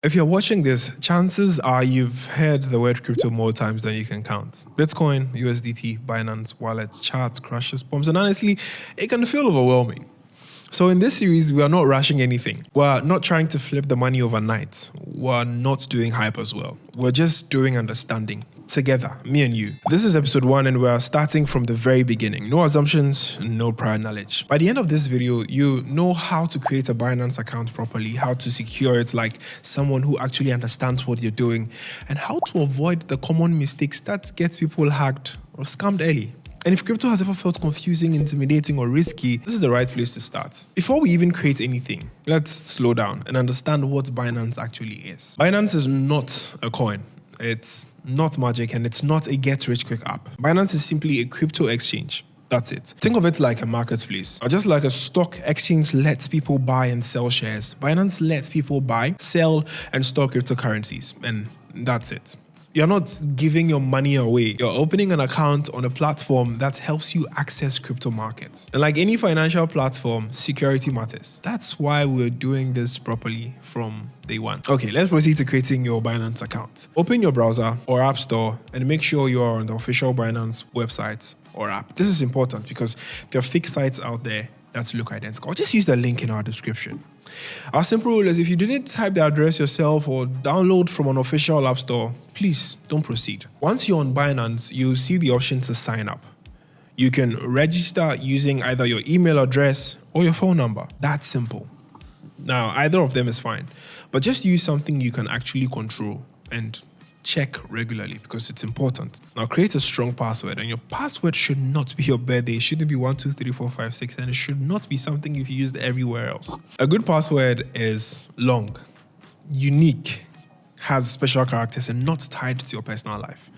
If you're watching this, chances are you've heard the word crypto more times than you can count. Bitcoin, USDT, Binance, wallets, charts, crashes, pumps, and honestly, it can feel overwhelming. So in this series, we are not rushing anything. We're not trying to flip the money overnight. We're not doing hype as well. We're just doing understanding together, me and you. This is episode 1 and we're starting from the very beginning. No assumptions, no prior knowledge. By the end of this video, you know how to create a Binance account properly, how to secure it like someone who actually understands what you're doing, and how to avoid the common mistakes that get people hacked or scammed early. And if crypto has ever felt confusing, intimidating, or risky, this is the right place to start. Before we even create anything, let's slow down and understand what Binance actually is. Binance is not a coin. It's not magic, and it's not a get-rich-quick app. Binance is simply a crypto exchange. That's it. Think of it like a marketplace. Or just like a stock exchange lets people buy and sell shares, Binance lets people buy, sell, and store cryptocurrencies. And that's it. You're not giving your money away. You're opening an account on a platform that helps you access crypto markets. And like any financial platform, security matters. That's why we're doing this properly from day one. Okay, let's proceed to creating your Binance account. Open your browser or app store and make sure you are on the official Binance website or app. This is important because there are fake sites out there that look identical. Just use the link in our description. Our simple rule is if you didn't type the address yourself or download from an official app store, please don't proceed. Once you're on Binance, you'll see the option to sign up. You can register using either your email address or your phone number. That's simple. Now, either of them is fine, but just use something you can actually control and check regularly because it's important. Now create a strong password, and your password should not be your birthday. It shouldn't be 1, 2, 3, 4, 5, 6, and it should not be something you've used everywhere else. A good password is long, unique, has special characters, and not tied to your personal life.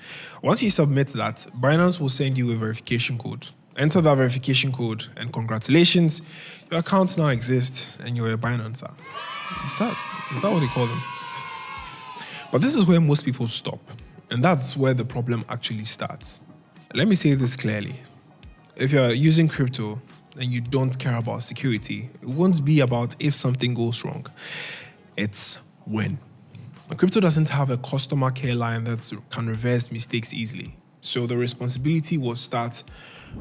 Once you submit that, Binance will send you a verification code. Enter that verification code, and congratulations, your accounts now exist and you're a Binancer. Is that what they call them? But this is where most people stop, and that's where the problem actually starts. Let me say this clearly. If you're using crypto and you don't care about security, it won't be about if something goes wrong. It's when. Crypto doesn't have a customer care line that can reverse mistakes easily. So the responsibility will start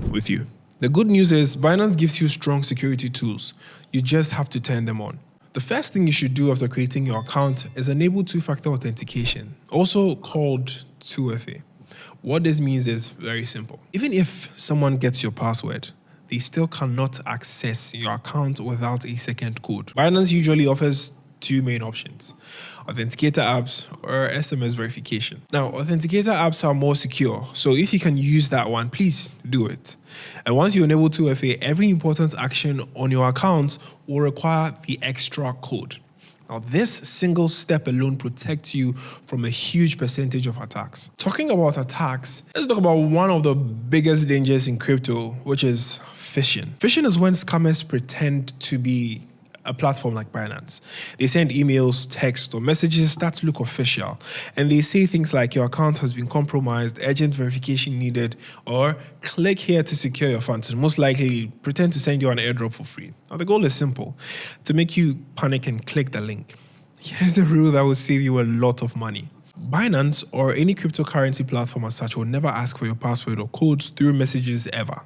with you. The good news is Binance gives you strong security tools. You just have to turn them on. The first thing you should do after creating your account is enable two-factor authentication, also called 2FA. What this means is very simple. Even if someone gets your password, they still cannot access your account without a second code. Binance usually offers two main options: authenticator apps or SMS verification. Now, authenticator apps are more secure, so if you can use that one, please do it. And once you enable 2FA, every important action on your account will require the extra code. Now, this single step alone protects you from a huge percentage of attacks. Talking about attacks, let's talk about one of the biggest dangers in crypto, which is phishing. Phishing is when scammers pretend to be a platform like Binance. They send emails, texts, or messages that look official, and they say things like your account has been compromised, urgent verification needed, or click here to secure your funds, and most likely pretend to send you an airdrop for free. Now the goal is simple: to make you panic and click the link. Here's the rule that will save you a lot of money. Binance or any cryptocurrency platform as such will never ask for your password or codes through messages ever.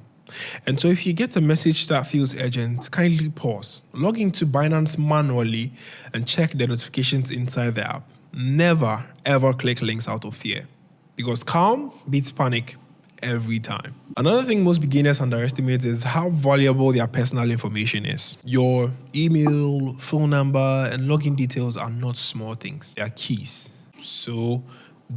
And so if you get a message that feels urgent, kindly pause, log into Binance manually, and check the notifications inside the app. Never ever click links out of fear, because calm beats panic every time. Another thing most beginners underestimate is how valuable their personal information is. Your email, phone number, and login details are not small things. They are keys. So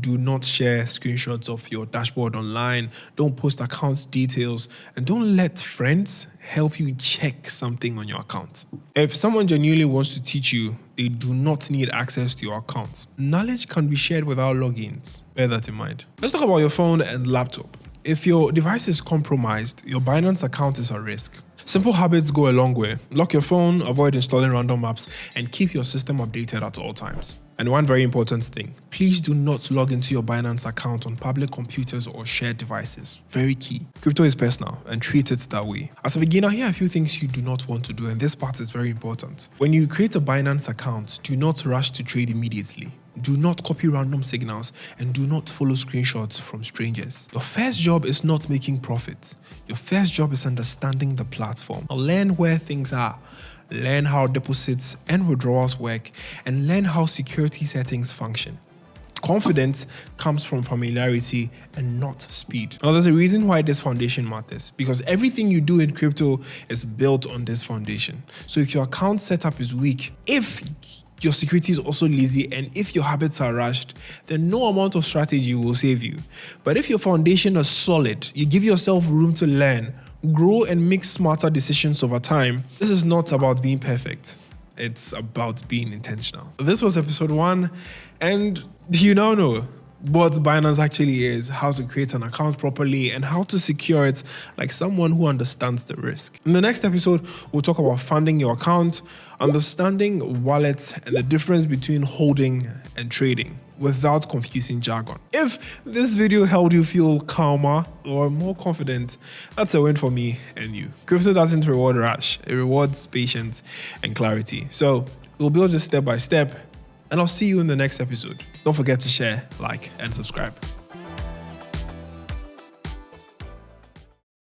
do not share screenshots of your dashboard online. Don't post account details, and don't let friends help you check something on your account. If someone genuinely wants to teach you, they do not need access to your account. Knowledge can be shared without logins. Bear that in mind. Let's talk about your phone and laptop. If your device is compromised, your Binance account is at risk. Simple habits go a long way. Lock your phone, avoid installing random apps, and keep your system updated at all times. And one very important thing, please do not log into your Binance account on public computers or shared devices. Very key. Crypto is personal and treat it that way. As a beginner, here are a few things you do not want to do, and this part is very important. When you create a Binance account, do not rush to trade immediately. Do not copy random signals and do not follow screenshots from strangers. Your first job is not making profit. Your first job is understanding the platform. Learn where things are. Learn how deposits and withdrawals work, and learn how security settings function. Confidence comes from familiarity and not speed. Now, there's a reason why this foundation matters, because everything you do in crypto is built on this foundation. So if your account setup is weak, if your security is also lazy, and if your habits are rushed, then no amount of strategy will save you. But if your foundation is solid, you give yourself room to learn, grow, and make smarter decisions over time. This is not about being perfect. It's about being intentional. This was episode 1, and you now know what Binance actually is, how to create an account properly, and how to secure it like someone who understands the risk. In the next episode, we'll talk about funding your account, understanding wallets, and the difference between holding and trading without confusing jargon. If this video helped you feel calmer or more confident, that's a win for me and you. Crypto doesn't reward rush, it rewards patience and clarity. So we'll build this step by step, and I'll see you in the next episode. Don't forget to share, like, and subscribe.